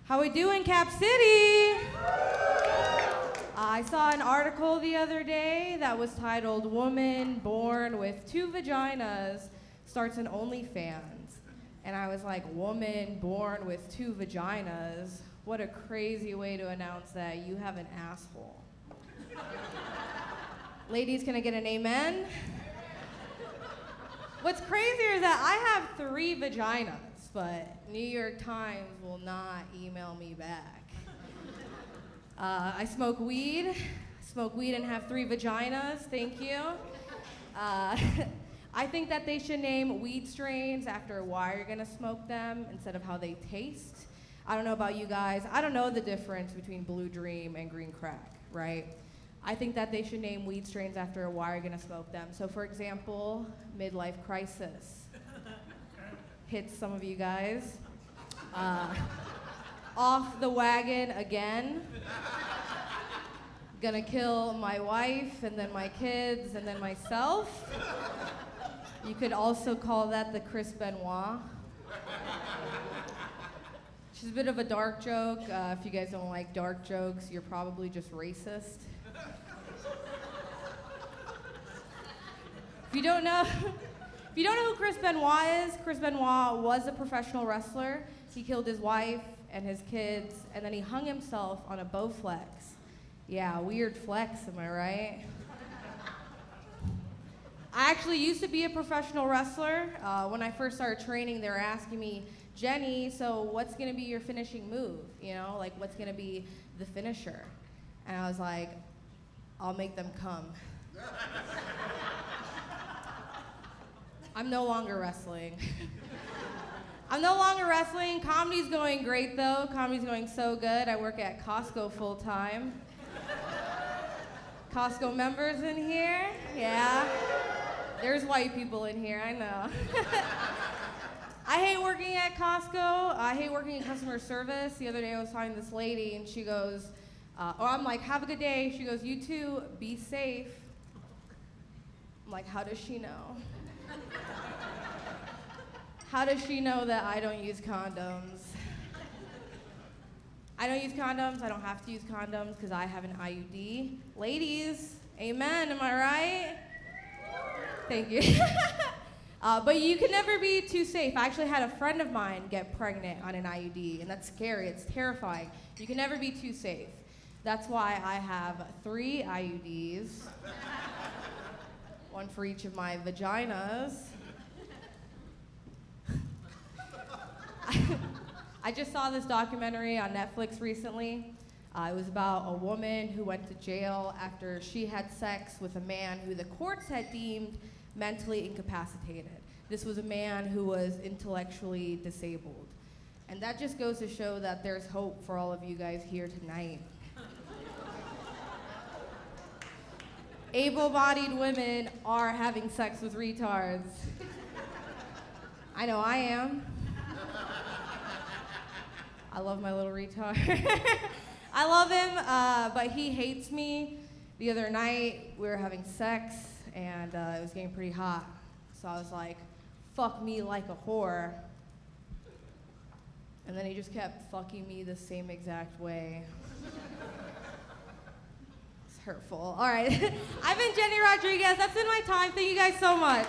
How we doing, Cap City? I saw an article the other day that was titled "Woman Born with Two Vaginas Starts an OnlyFans." And I was like, woman born with two vaginas? What a crazy way to announce that you have an asshole. Ladies, can I get an amen? What's crazier is that I have 3 vaginas, but New York Times will not email me back. I smoke weed and have 3 vaginas, thank you. I think that they should name weed strains after why you're gonna smoke them instead of how they taste. I don't know about you guys, I don't know the difference between Blue Dream and green crack, right? I think that they should name weed strains after why you're gonna smoke them. So for example, midlife crisis hits some of you guys. Off the wagon again. Gonna kill my wife and then my kids and then myself. You could also call that the Chris Benoit. She's a bit of a dark joke. If you guys don't like dark jokes, you're probably just racist. If you don't know who Chris Benoit is, Chris Benoit was a professional wrestler. He killed his wife and his kids, and then he hung himself on a Bowflex. Yeah, weird flex, am I right? I actually used to be a professional wrestler. When I first started training, they were asking me, Jenny, so what's gonna be your finishing move? You know, like what's gonna be the finisher? And I was like, I'll make them come. I'm no longer wrestling. Comedy's going great though. Comedy's going so good. I work at Costco full time. Costco members in here? Yeah. There's white people in here, I know. I hate working at Costco. I hate working in customer service. The other day I was talking to this lady and she goes, I'm like, have a good day. She goes, you too, be safe. I'm like, how does she know? How does she know that I don't use condoms? I don't use condoms, I don't have to use condoms because I have an IUD. Ladies, amen, am I right? Thank you. But you can never be too safe. I actually had a friend of mine get pregnant on an IUD, and that's scary, it's terrifying. You can never be too safe. That's why I have 3 IUDs, one for each of my vaginas. I just saw this documentary on Netflix recently. It was about a woman who went to jail after she had sex with a man who the courts had deemed mentally incapacitated. This was a man who was intellectually disabled. And that just goes to show that there's hope for all of you guys here tonight. Able-bodied women are having sex with retards. I know I am. I love my little retard. I love him, but he hates me. The other night, we were having sex, and it was getting pretty hot. So I was like, fuck me like a whore. And then he just kept fucking me the same exact way. It's hurtful. All right, I've been Jenni Rodriguez. That's been my time. Thank you guys so much.